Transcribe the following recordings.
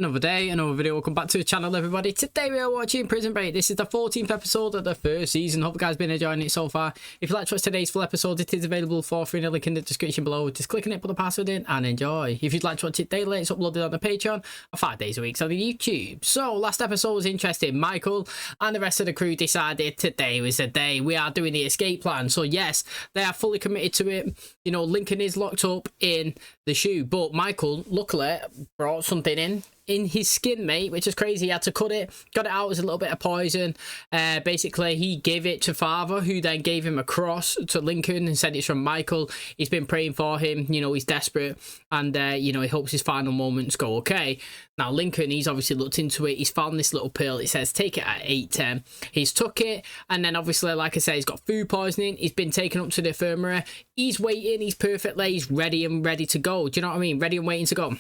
Another day, another video. Welcome back to the channel, everybody. Today we are watching Prison Break. This is the 14th episode of the first season. Hope you guys have been enjoying it so far. If you'd like to watch today's full episode, it is available for free in the link in the description below. Just click on it, put the password in, and enjoy. If you'd like to watch it daily, it's uploaded on the Patreon 5 days a week on the YouTube. So, last episode was interesting. Michael and the rest of the crew decided today was the day. We are doing the escape plan. So, yes, they are fully committed to it. You know, Lincoln is locked up in the shoe, but Michael, luckily, brought something in his skin, mate, which is crazy. He had to cut it, got it out as a little bit of poison. Basically, he gave it to Father, who then gave him a cross to Lincoln and said it's from Michael. He's been praying for him, you know, he's desperate, and you know, he hopes his final moments go okay. Now Lincoln, he's obviously looked into it, he's found this little pill. It says take it at 8:10. He's took it, and then obviously, like I said, he's got food poisoning. He's been taken up to the infirmary. He's waiting, he's perfectly, he's ready to go. Do you know what I mean? Ready and waiting to go.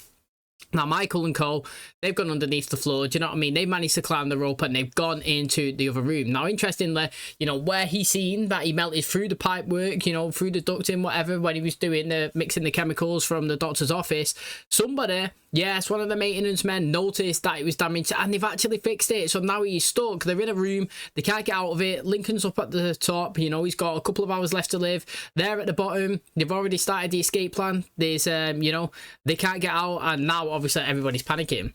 Now, Michael and Cole, they've gone underneath the floor. Do you know what I mean? They've managed to climb the rope and they've gone into the other room. Now, interestingly, you know, where he's seen that he melted through the pipe work, you know, through the ducting, whatever, when he was doing the mixing the chemicals from the doctor's office, somebody, yes, one of the maintenance men noticed that it was damaged and they've actually fixed it. So now he's stuck. They're in a room. They can't get out of it. Lincoln's up at the top. You know, he's got a couple of hours left to live. They're at the bottom. They've already started the escape plan. There's, you know, they can't get out, and now obviously everybody's panicking.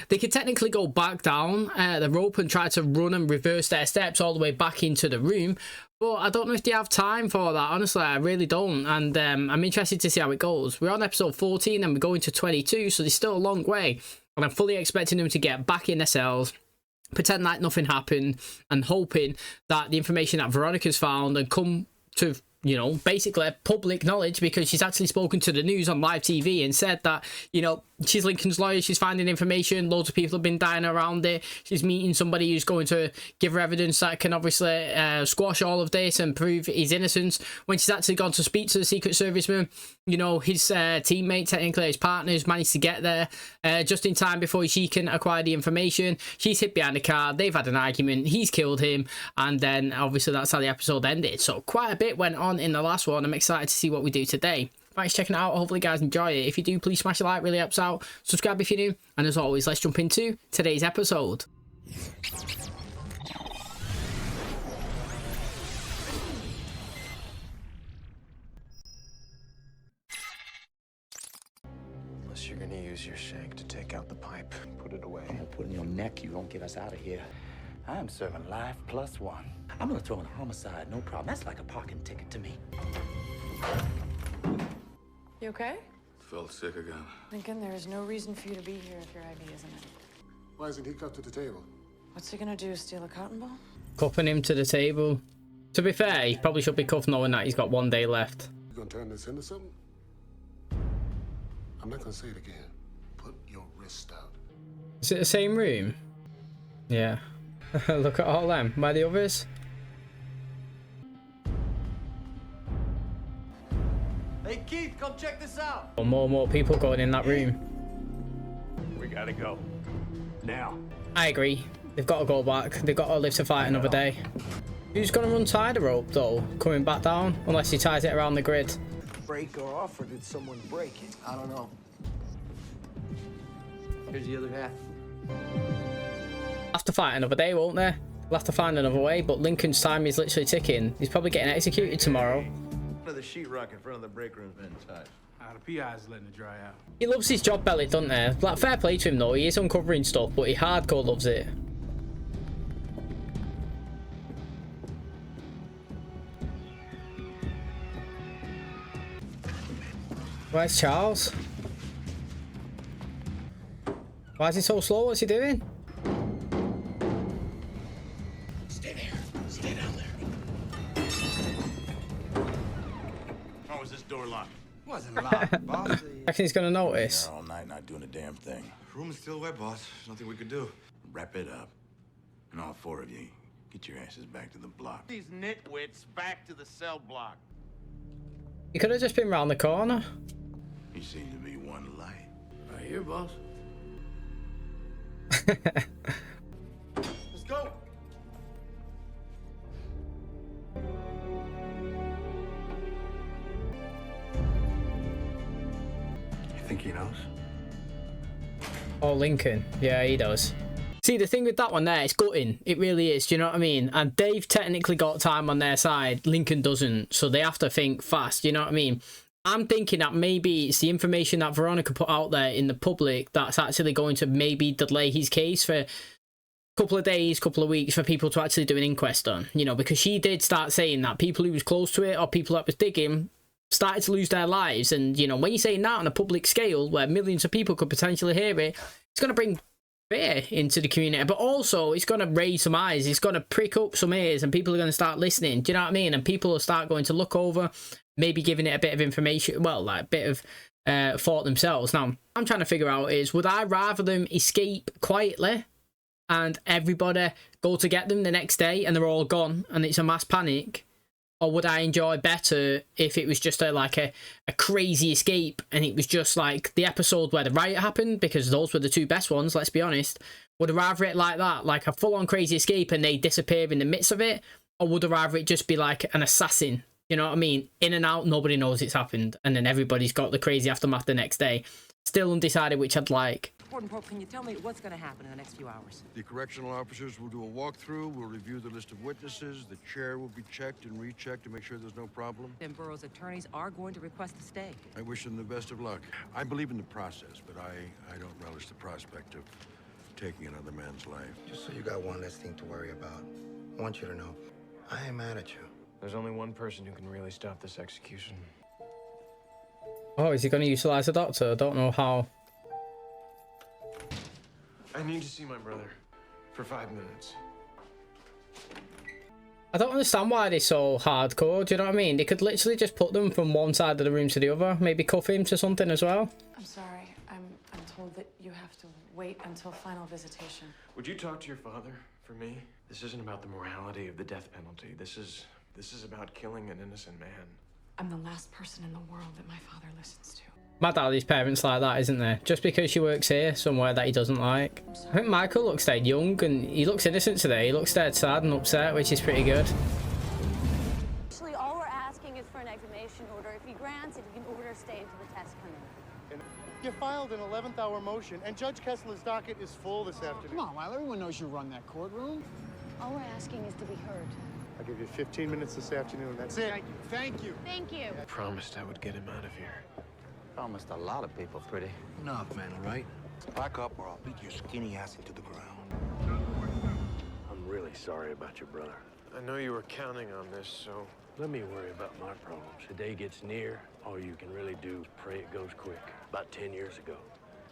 They could technically go back down the rope and try to run and reverse their steps all the way back into the room, but I don't know if they have time for that. Honestly, I really don't, and I'm interested to see how it goes. We're on episode 14 and we're going to 22, so there's still a long way, and I'm fully expecting them to get back in their cells, pretend like nothing happened, and hoping that the information that Veronica's found and come to, you know, basically public knowledge, because she's actually spoken to the news on live TV and said that, you know, she's Lincoln's lawyer, she's finding information, loads of people have been dying around it, she's meeting somebody who's going to give her evidence that can obviously squash all of this and prove his innocence. When she's actually gone to speak to the Secret Serviceman, you know, his teammate, technically his partner's managed to get there just in time before she can acquire the information. She's hid behind the car, they've had an argument, he's killed him, and then obviously that's how the episode ended. So quite a bit went on in the last one. I'm excited to see what we do today. Thanks for checking it out. Hopefully you guys enjoy it. If you do, please smash a like, really helps out. Subscribe if you're new, and as always, let's jump into today's episode. Unless you're gonna use your shank to take out the pipe, put it away. I'm gonna put it in your neck. You won't get us out of here. I am serving life +1. I'm gonna throw in a homicide, no problem. That's like a parking ticket to me. You okay? Felt sick again. Lincoln, there is no reason for you to be here if your IV isn't in. Why isn't he cut to the table? What's he gonna do, steal a cotton ball? Cuffing him to the table. To be fair, he probably should be cuffed knowing that he's got 1 day left. You gonna turn this into something? I'm not gonna say it again. Put your wrist out. Is it the same room? Yeah. Look at all them. Where are the others? Hey Keith, come check this out. Or more people going in that room. We gotta go. Now. I agree. They've got to go back. They've got to live to fight another day. Who's going to run tie the rope though? Coming back down? Unless he ties it around the grid. Break her off, or did someone break it? I don't know. Here's the other half. Have to fight another day, won't they? They'll have to find another way, but Lincoln's time is literally ticking. He's probably getting executed tomorrow. The sheetrock in front of the break room's been tied. The PI's letting it dry out. He loves his job belly, doesn't he? Like, fair play to him though, he is uncovering stuff, but he hardcore loves it. Where's Charles? Why is he so slow? What's he doing? Stay there. Stay down there. How was this door locked? Wasn't locked, boss. I reckon he's gonna notice. Here all night not doing a damn thing. Room is still wet, boss. There's nothing we could do. Wrap it up. And all 4 of you, get your asses back to the block. These nitwits back to the cell block. He could have just been round the corner. You seem to be one light. Right here, boss. Let's go. You think he knows? Oh, Lincoln. Yeah, he does. See, the thing with that one there, it's gutting. It really is. Do you know what I mean? And they've technically got time on their side. Lincoln doesn't. So they have to think fast. Do you know what I mean? I'm thinking that maybe it's the information that Veronica put out there in the public that's actually going to maybe delay his case for a couple of days, couple of weeks for people to actually do an inquest on. You know, because she did start saying that people who was close to it or people that was digging started to lose their lives. And, you know, when you're saying that on a public scale where millions of people could potentially hear it, it's going to bring fear into the community, but also it's going to raise some eyes. It's going to prick up some ears and people are going to start listening. Do you know what I mean? And people will start going to look over, maybe giving it a bit of information, well, like a bit of thought themselves. Now, I'm trying to figure out is, would I rather them escape quietly and everybody go to get them the next day and they're all gone and it's a mass panic? Or would I enjoy better if it was just a crazy escape and it was just like the episode where the riot happened, because those were the two best ones, let's be honest. Would I rather it like that, like a full-on crazy escape and they disappear in the midst of it? Or would I rather it just be like an assassin, you know what I mean? In and out, nobody knows it's happened, and then everybody's got the crazy aftermath the next day. Still undecided which I'd like. Can you tell me what's going to happen in the next few hours? The correctional officers will do a walkthrough. We'll review the list of witnesses. The chair will be checked and rechecked to make sure there's no problem. Then Borough's attorneys are going to request a stay. I wish them the best of luck. I believe in the process, but I don't relish the prospect of taking another man's life. Just so you got one less thing to worry about, I want you to know, I ain't mad at you. There's only one person who can really stop this execution. Oh, is he going to utilize the doctor? I don't know how. I need to see my brother for 5 minutes. I don't understand why they're so hardcore, do you know what I mean? They could literally just put them from one side of the room to the other. Maybe cuff him to something as well. I'm sorry. I'm told that you have to wait until final visitation. Would you talk to your father for me? This isn't about the morality of the death penalty. This is about killing an innocent man. I'm the last person in the world that my father listens to. Mad how these parents like that, isn't there? Just because she works here somewhere that he doesn't like. I think Michael looks dead young and he looks innocent today. He looks dead sad and upset, which is pretty good. Actually, all we're asking is for an exhumation order. If he grants it, he can order a stay until the tests come in. You filed an 11th hour motion, and Judge Kessler's docket is full this afternoon. Come on, Lyle, everyone knows you run that courtroom. All we're asking is to be heard. I'll give you 15 minutes this afternoon. That's it. Thank you. Thank you. I promised I would get him out of here. Promised a lot of people, pretty. Enough, man, all right? Back up or I'll beat your skinny ass into the ground. I'm really sorry about your brother. I know you were counting on this, so... Let me worry about my problems. The day gets near, all you can really do is pray it goes quick. About 10 years ago,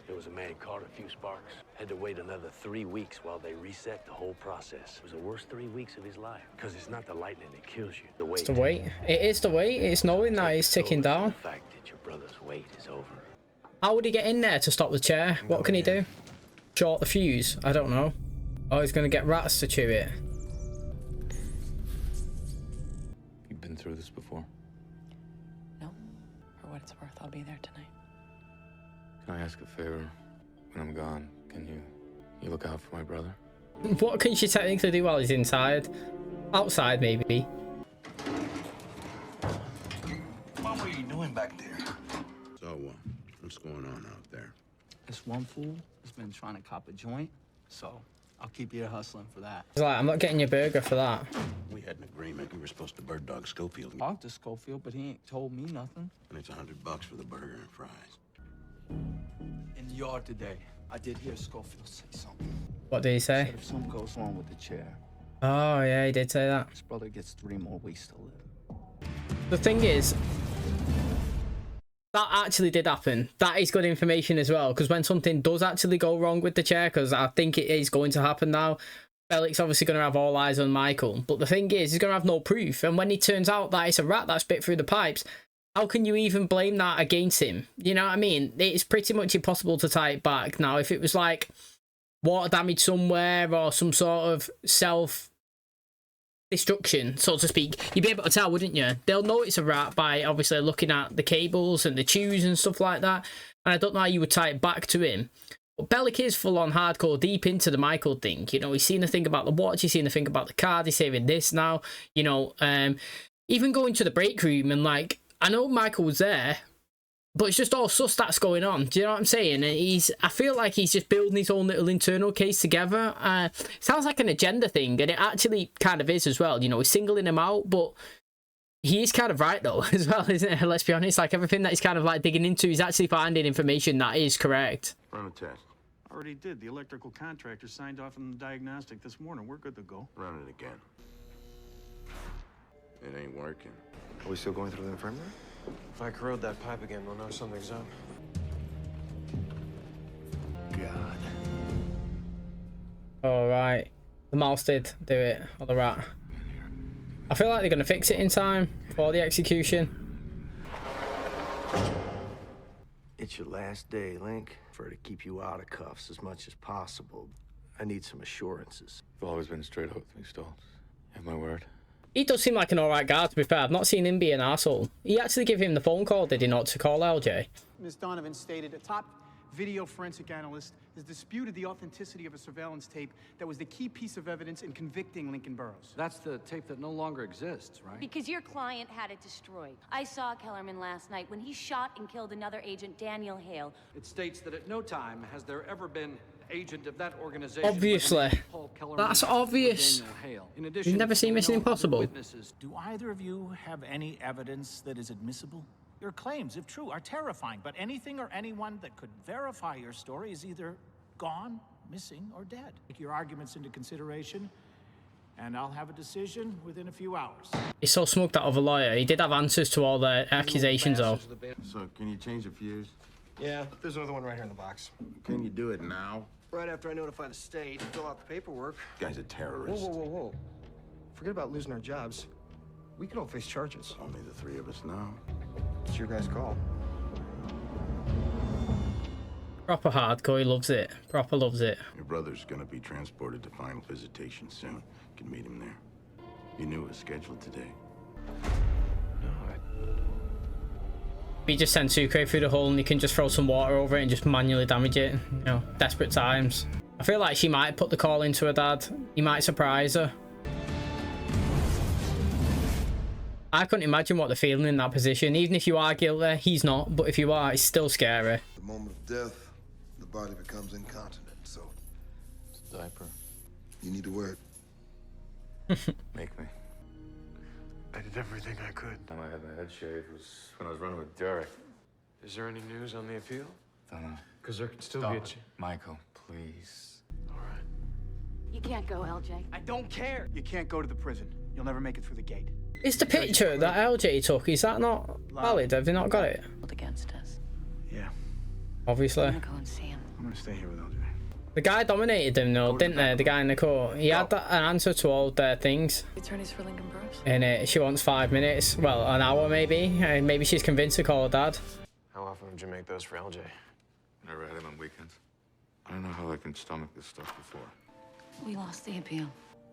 there was a man caught a few sparks. Had to wait another 3 weeks while they reset the whole process. It was the worst 3 weeks of his life. Because it's not the lightning that kills you. The wait. It's the wait. It is the wait. It's knowing that it's ticking down. The fact that your brother's wait is over. How would he get in there to stop the chair? What can he do? Short the fuse? I don't know. Oh, he's going to get rats to chew it. You've been through this before? No. For what it's worth, I'll be there tonight. Can I ask a favor? When I'm gone, can you look out for my brother? What can she technically do while he's inside? Outside, maybe. Mom, what are you doing back there? So, what's going on out there? This one fool has been trying to cop a joint, so I'll keep you hustling for that. He's like, I'm not getting your burger for that. We had an agreement. We were supposed to bird dog Schofield. Talked to Schofield, but he ain't told me nothing. And it's $100 for the burger and fries. In the yard today, I did hear Schofield say something. What did he say? Said if something goes wrong with the chair, Oh, yeah, he did say that. his brother gets 3 more weeks to live. The thing is, that actually did happen. That is good information as well, because when something does actually go wrong with the chair, because I think it is going to happen now, Bellic's obviously going to have all eyes on Michael. But the thing is, he's going to have no proof. And when it turns out that it's a rat that's bit through the pipes, how can you even blame that against him? You know what I mean? It's pretty much impossible to tie it back. Now, if it was like water damage somewhere or some sort of self-destruction, so to speak, you'd be able to tell, wouldn't you? They'll know it's a rat by obviously looking at the cables and the tubes and stuff like that. And I don't know how you would tie it back to him. But Bellic is full on hardcore deep into the Michael thing. You know, he's seen the thing about the watch, he's seen the thing about the card, he's saving this now. You know, even going to the break room and like, I know Michael was there, But it's just all sus that's going on. Do you know what I'm saying? And I feel like he's just building his own little internal case together. Sounds like an agenda thing, and it actually kind of is as well. You know, he's singling him out, but he is kind of right though as well, isn't it? Let's be honest. Like everything that he's kind of like digging into, he's actually finding information that is correct. Run a test. Already did. The electrical contractor signed off on the diagnostic this morning. We're good to go. Run it again. It ain't working. Are we still going through the infirmary? If I corrode that pipe again, we'll know something's up. God. All right. The mouse did do it, or the rat. I feel like they're going to fix it in time for the execution. It's your last day, Link. For to keep you out of cuffs as much as possible, I need some assurances. You've always been straight up with me, Stoltz. You have my word. He does seem like an alright guy, to be fair. I've not seen him be an asshole. He actually gave him the phone call, did he not, to call LJ? Ms. Donovan stated a top video forensic analyst has disputed the authenticity of a surveillance tape that was the key piece of evidence in convicting Lincoln Burrows. That's the tape that no longer exists, right? Because your client had it destroyed. I saw Kellerman last night when he shot and killed another agent, Daniel Hale. It states that at no time has there ever been agent of that organization. Obviously. That's obvious. You've never seen Mission Impossible. Do either of you have any evidence that is admissible? Your claims, if true, are terrifying, but anything or anyone that could verify your story is either gone, missing, or dead. Take your arguments into consideration, and I'll have a decision within a few hours. He's so smug, that other lawyer. He did have answers to all the accusations, though. So, can you change the fuse? Yeah, there's another one right here in the box. Can you do it now? Right after I notify the state, fill out the paperwork. Guy's a terrorist. Whoa. Forget about losing our jobs. We could all face charges. Only the three of us now. It's your guys' call. Proper hardcore, he loves it. Proper loves it. Your brother's gonna be transported to final visitation soon. You can meet him there. You knew it was scheduled today. He just sends Sucre through the hole and he can just throw some water over it and just manually damage it. You know, desperate times. I feel like she might put the call into her dad. He might surprise her. I couldn't imagine what they're feeling in that position. Even if you are guilty, he's not. But if you are, it's still scary. The moment of death, the body becomes incontinent, so... It's a diaper. You need to wear it. Make me. I did everything I could. Time I had my head shaved was when I was running with Derek. Is there any news on the appeal? Don't know. Because there could still Stop be a it. Michael, please. All right. You can't go, LJ. I don't care. You can't go to the prison. You'll never make it through the gate. Is the picture that LJ took, is that not valid? Have they not got it? Against us. Yeah. Obviously. I'm gonna go and see him. I'm gonna stay here with LJ. The guy dominated him though, didn't they? The guy in the court. He had an answer to all their things. Attorneys for Lincoln Burrows? And she wants 5 minutes. Well, an hour maybe. Maybe she's convinced to call her dad. How often would you make those for LJ? Never had him on weekends. I don't know how I can stomach this stuff before. We lost the appeal.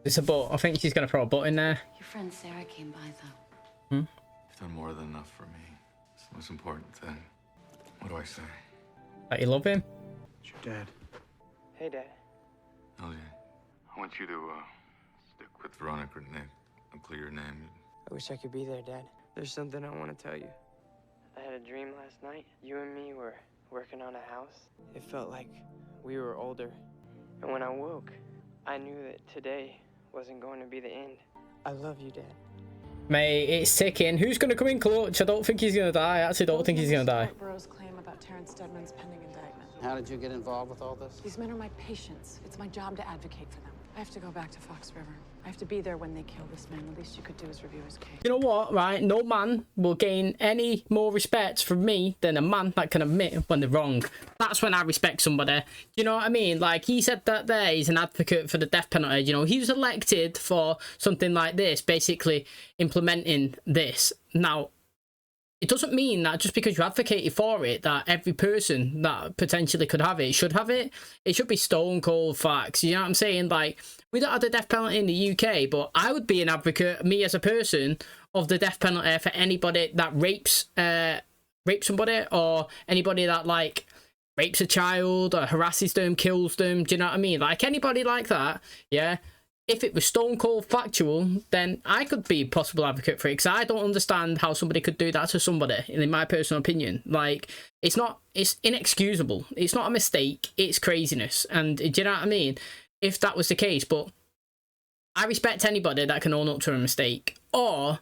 There's a butt. I think she's going to throw a butt in there. Your friend Sarah came by, though. You've done more than enough for me. It's the most important thing. What do I say? That you love him? It's your dad. Hey, Dad. LJ, I want you to stick with Veronica and Nick. I'll clear your name. I wish I could be there, Dad. There's something I want to tell you. I had a dream last night. You and me were working on a house. It felt like we were older. And when I woke, I knew that today wasn't going to be the end. I love you, Dad. Mate, it's ticking. Who's going to come in clutch? I don't think he's going to die. I actually don't think he's going to die. Burrows' claim about Terrence Steadman's pending indictment. How did you get involved with all this? These men are my patients. It's my job to advocate for them. I have to go back to Fox River. I have to be there when they kill this man. The least you could do is review his case. You know what, right? No man will gain any more respect from me than a man that can admit when they're wrong. That's when I respect somebody. You know what I mean? Like, he said that there, he's an advocate for the death penalty. You know, he was elected for something like this, basically implementing this. Now, it doesn't mean that just because you advocated for it, that every person that potentially could have it should have it. It should be stone cold facts. You know what I'm saying? Like, we don't have the death penalty in the UK, but I would be an advocate, me as a person, of the death penalty for anybody that rapes somebody, or anybody that, like, rapes a child or harasses them, kills them. Do you know what I mean? Like, anybody like that, yeah, if it was stone cold factual, then I could be a possible advocate for it, because I don't understand how somebody could do that to somebody, in my personal opinion. Like, it's inexcusable. It's not a mistake, it's craziness. And do you know what I mean? If that was the case, but I respect anybody that can own up to a mistake or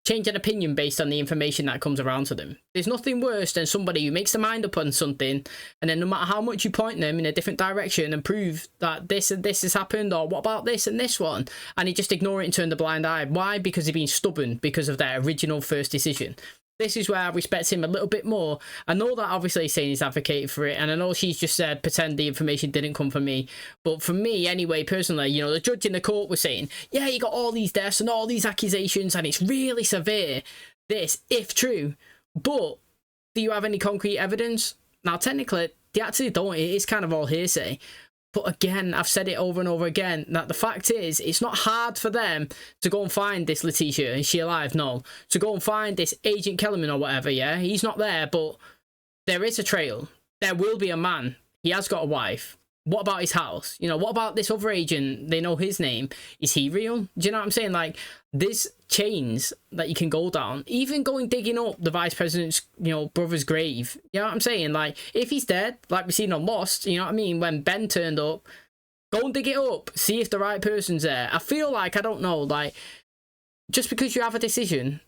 change an opinion based on the information that comes around to them. There's nothing worse than somebody who makes their mind up on something, and then no matter how much you point them in a different direction and prove that this and this has happened, or what about this and this one, and they just ignore it and turn the blind eye. Why? Because they've been stubborn because of their original first decision. This is where I respect him a little bit more. I know that obviously he's saying he's advocating for it, and I know she's just said, pretend the information didn't come from me. But for me, anyway, personally, you know, the judge in the court was saying, yeah, you got all these deaths and all these accusations, and it's really severe, this, if true. But do you have any concrete evidence? Now, technically, they actually don't. It is kind of all hearsay. But again, I've said it over and over again, that the fact is, it's not hard for them to go and find this Letitia. Is she alive? No. To go and find this Agent Kellerman or whatever, yeah? He's not there, but there is a trail. There will be a man. He has got a wife. What about his house? You know, what about this other agent? They know his name. Is he real? Do you know what I'm saying? Like, there's chains that you can go down. Even going digging up the vice president's, you know, brother's grave. You know what I'm saying? Like, if he's dead, like we've seen on Lost, you know what I mean? When Ben turned up, go and dig it up. See if the right person's there. I feel like, I don't know, like, just because you have a decision,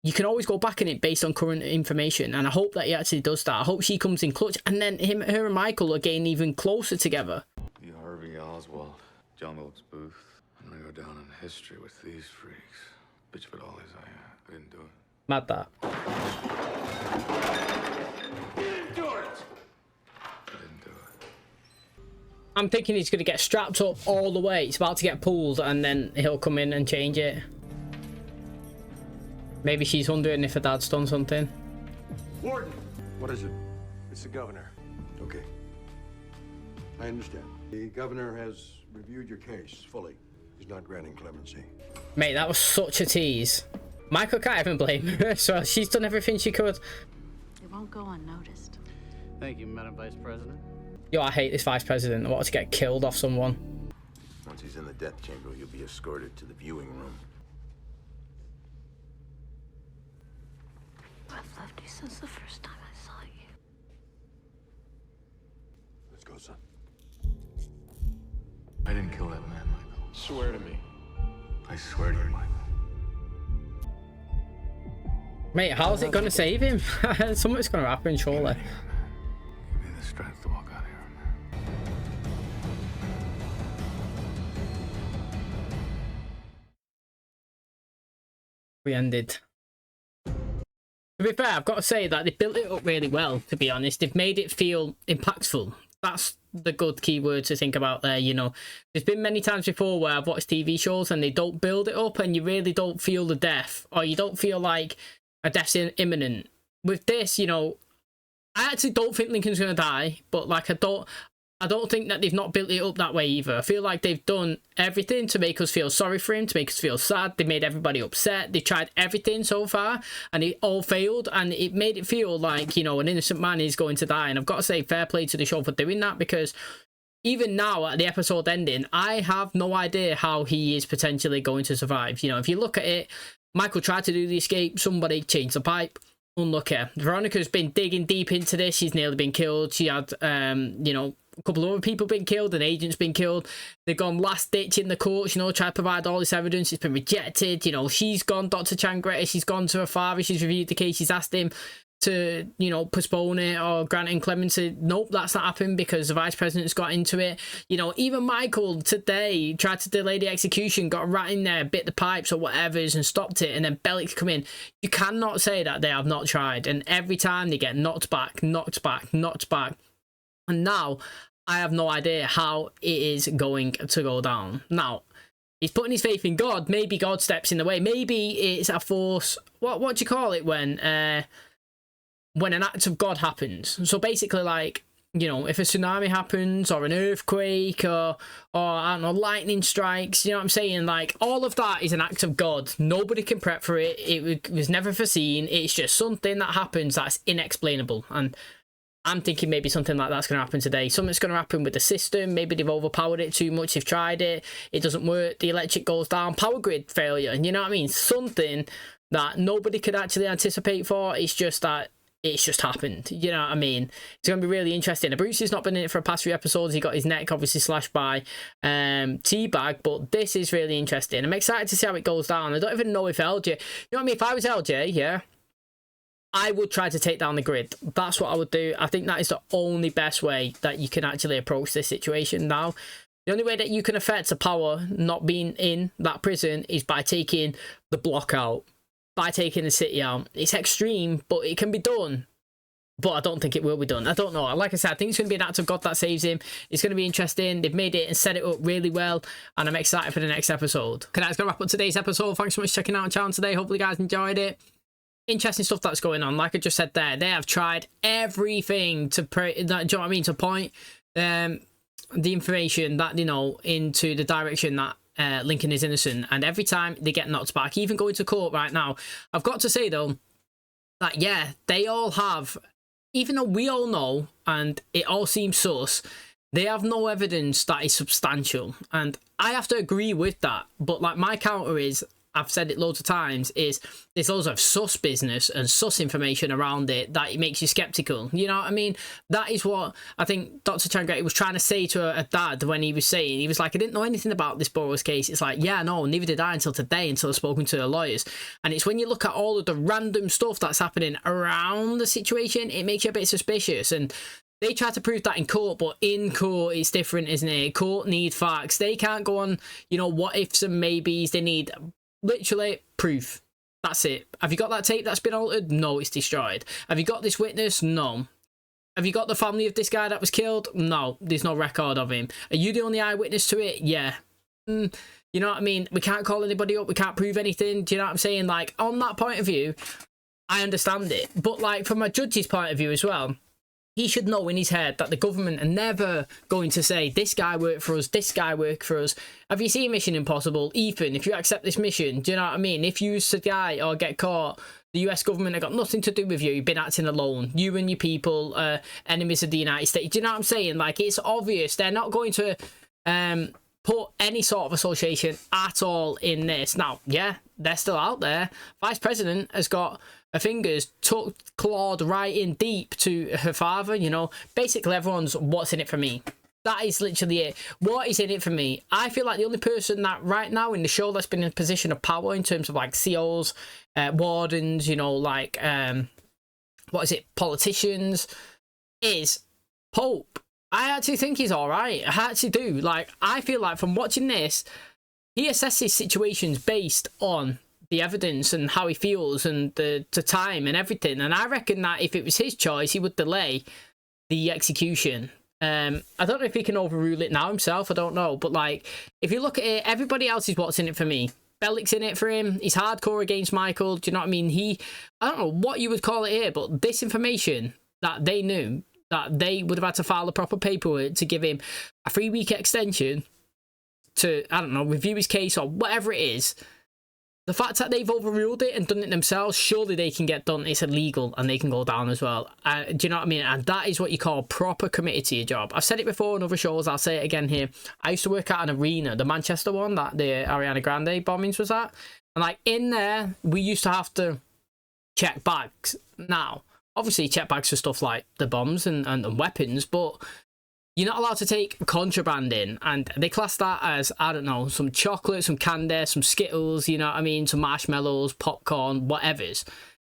you can always go back in it based on current information, and I hope that he actually does that. I hope she comes in clutch, and then her and Michael are getting even closer together. You Harvey Oswald, John Wilkes Booth. I'm gonna go down in history with these freaks. Bitch, but all is I didn't do it. Mad that. You didn't do it! I didn't do it. I'm thinking he's gonna get strapped up all the way. It's about to get pulled, and then he'll come in and change it. Maybe she's wondering if her dad's done something. Warden! What is it? It's the governor. Okay. I understand. The governor has reviewed your case fully. He's not granting clemency. Mate, that was such a tease. Michael can't even blame her, so she's done everything she could. It won't go unnoticed. Thank you, Madam Vice President. Yo, I hate this vice president. I want to get killed off someone. Once he's in the death chamber, he'll be escorted to the viewing room. I've loved you since the first time I saw you. Let's go, son. I didn't kill that man, Michael. Swear to me. I swear to you, Michael. Mate, how's it gonna save him? Something's gonna happen, surely. Give me the strength to walk out of here, man. We ended. To be fair, I've got to say that they built it up really well, to be honest. They've made it feel impactful. That's the good key word to think about there, you know. There's been many times before where I've watched TV shows and they don't build it up, and you really don't feel the death, or you don't feel like a death's imminent. With this, you know, I actually don't think Lincoln's going to die, but like I don't think that they've not built it up that way either. I feel like they've done everything to make us feel sorry for him, to make us feel sad. They made everybody upset. They tried everything so far, and it all failed. And it made it feel like, you know, an innocent man is going to die. And I've got to say, fair play to the show for doing that, because even now at the episode ending, I have no idea how he is potentially going to survive. You know, if you look at it, Michael tried to do the escape. Somebody changed the pipe. Unlucky. Veronica's been digging deep into this. She's nearly been killed. She had, you know, a couple of other people been killed, an agent's been killed. They've gone last ditch in the courts, you know, try to provide all this evidence. It's been rejected. You know, she's gone, Dr. Changretta, she's gone to her father, she's reviewed the case, she's asked him to, you know, postpone it or grant him clemency. Nope, that's not happened because the vice president's got into it. You know, even Michael today tried to delay the execution, got right in there, bit the pipes or whatever and stopped it, and then Bellick's come in. You cannot say that they have not tried, and every time they get knocked back, knocked back, knocked back. And now I have no idea how it is going to go down. Now, he's putting his faith in God. Maybe God steps in the way. Maybe it's a force. What do you call it when an act of God happens? So basically, like, you know, if a tsunami happens or an earthquake or I don't know, lightning strikes, you know what I'm saying? Like, all of that is an act of God. Nobody can prep for it. It was never foreseen. It's just something that happens that's inexplainable. And I'm thinking maybe something like that's going to happen today. Something's going to happen with the system. Maybe they've overpowered it too much. They've tried it. It doesn't work. The electric goes down. Power grid failure. You know what I mean? Something that nobody could actually anticipate for. It's just that it's just happened. You know what I mean? It's going to be really interesting. Bruce has not been in it for the past few episodes. He got his neck obviously slashed by Teabag, but this is really interesting. I'm excited to see how it goes down. I don't even know if LJ... You know what I mean? If I was LJ, yeah, I would try to take down the grid. That's what I would do. I think that is the only best way that you can actually approach this situation now. The only way that you can affect the power not being in that prison is by taking the block out, by taking the city out. It's extreme, but it can be done. But I don't think it will be done. I don't know. Like I said, I think it's going to be an act of God that saves him. It's going to be interesting. They've made it and set it up really well. And I'm excited for the next episode. Okay, that's going to wrap up today's episode. Thanks so much for checking out the channel today. Hopefully you guys enjoyed it. Interesting stuff that's going on. Like I just said there, they have tried everything to do you know what I mean, to point the information that they know into the direction that Lincoln is innocent, and every time they get knocked back, even going to court right now. I've got to say though that yeah, they all have, even though we all know and it all seems sus, they have no evidence that is substantial, and I have to agree with that. But like, my counter is, I've said it loads of times, is there's loads of sus business and sus information around it that it makes you skeptical. You know what I mean? That is what I think Dr. Changreti was trying to say to her dad when he was saying, he was like, I didn't know anything about this Burroughs case. It's like, yeah, no, neither did I until today, until I've spoken to the lawyers. And it's when you look at all of the random stuff that's happening around the situation, it makes you a bit suspicious. And they try to prove that in court, but in court it's different, isn't it? Court need facts. They can't go on, you know, what ifs and maybes. They need literally proof. That's it. Have you got that tape that's been altered? No, it's destroyed. Have you got this witness? No. Have you got the family of this guy that was killed? No, there's no record of him. Are you the only eyewitness to it? Yeah. You know what I mean? We can't call anybody up. We can't prove anything. Do you know what I'm saying? Like, on that point of view, I understand it. But like, from a judge's point of view as well, he should know in his head that the government are never going to say, this guy worked for us, this guy worked for us. Have you seen Mission Impossible? Ethan, if you accept this mission, do you know what I mean? If you die or get caught, the US government have got nothing to do with you. You've been acting alone. You and your people are enemies of the United States. Do you know what I'm saying? Like, it's obvious. They're not going to put any sort of association at all in this. Now, yeah, they're still out there. Vice President has got her fingers clawed right in deep to her father, you know. Basically, everyone's, what's in it for me? That is literally it. What is in it for me? I feel like the only person that right now in the show that's been in a position of power in terms of like COs, wardens, you know, like, what is it, politicians, is Pope. I actually think he's all right. I actually do. Like, I feel like from watching this, he assesses situations based on the evidence and how he feels and the time and everything. And I reckon that if it was his choice, he would delay the execution. I don't know if he can overrule it now himself. I don't know. But like, if you look at it, everybody else is what's in it for me. Bellic's in it for him. He's hardcore against Michael. Do you know what I mean? I don't know what you would call it here, but this information that they knew, that they would have had to file the proper paperwork to give him a 3-week extension to, I don't know, review his case or whatever it is. The fact that they've overruled it and done it themselves, surely they can get done. It's illegal and they can go down as well. Do you know what I mean? And that is what you call proper committed to your job. I've said it before on other shows. I'll say it again here. I used to work at an arena, the Manchester one that the Ariana Grande bombings was at. And like, in there, we used to have to check bags. Now, obviously check bags for stuff like the bombs and weapons, but you're not allowed to take contraband in, and they class that as, I don't know, some chocolate, some candy, some Skittles, you know what I mean, some marshmallows, popcorn, whatever's.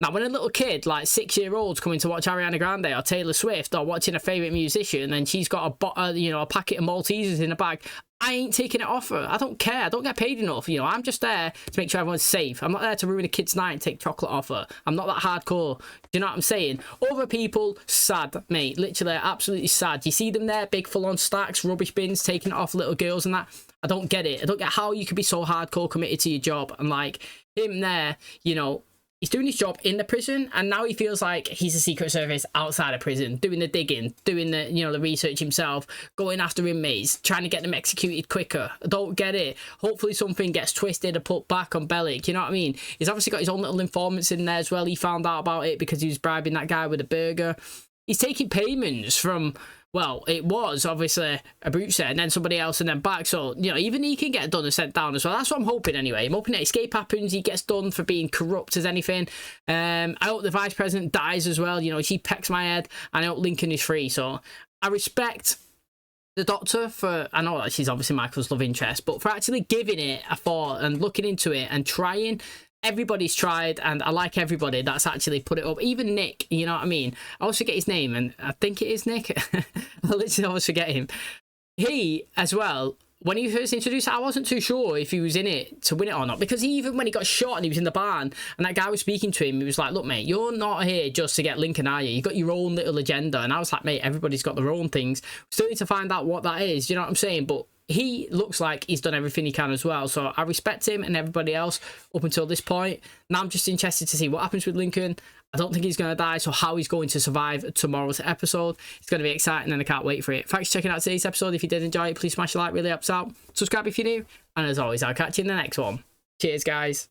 Now, when a little kid, like 6-year-olds, coming to watch Ariana Grande or Taylor Swift or watching a favourite musician, and she's got a packet of Maltesers in a bag, I ain't taking it off her. I don't care. I don't get paid enough. You know, I'm just there to make sure everyone's safe. I'm not there to ruin a kid's night and take chocolate off her. I'm not that hardcore. Do you know what I'm saying? Other people, sad, mate. Literally, absolutely sad. You see them there, big full-on stacks, rubbish bins, taking it off little girls and that. I don't get it. I don't get how you could be so hardcore committed to your job. And like, him there, you know, he's doing his job in the prison, and now he feels like he's a Secret Service outside of prison, doing the digging, doing the, you know, the research himself, going after inmates, trying to get them executed quicker. I don't get it. Hopefully something gets twisted and put back on Bellic, you know what I mean? He's obviously got his own little informants in there as well. He found out about it because he was bribing that guy with a burger. he's taking payments from, well, it was obviously a brute set and then somebody else and then back. So, you know, even he can get done and sent down as well. That's what I'm hoping anyway. I'm hoping that escape happens. He gets done for being corrupt as anything. I hope the vice president dies as well. You know, she pecks my head, and I hope Lincoln is free. So I respect the doctor for, I know that she's obviously Michael's love interest, but for actually giving it a thought and looking into it and trying. Everybody's tried, and I like everybody that's actually put it up. Even Nick, you know what I mean? I always forget his name, and I think it is Nick. I literally always forget him. He, as well, when he first introduced, I wasn't too sure if he was in it to win it or not, because even when he got shot and he was in the barn, and that guy was speaking to him, he was like, look, mate, you're not here just to get Lincoln, are you? You got your own little agenda. And I was like, mate, everybody's got their own things. Still need to find out what that is, you know what I'm saying? But he looks like he's done everything he can as well. So I respect him and everybody else up until this point. Now I'm just interested to see what happens with Lincoln. I don't think he's going to die, so how he's going to survive tomorrow's episode. It's going to be exciting, and I can't wait for it. Thanks for checking out today's episode. If you did enjoy it, please smash a like, really helps out. Subscribe if you're new. And as always, I'll catch you in the next one. Cheers, guys.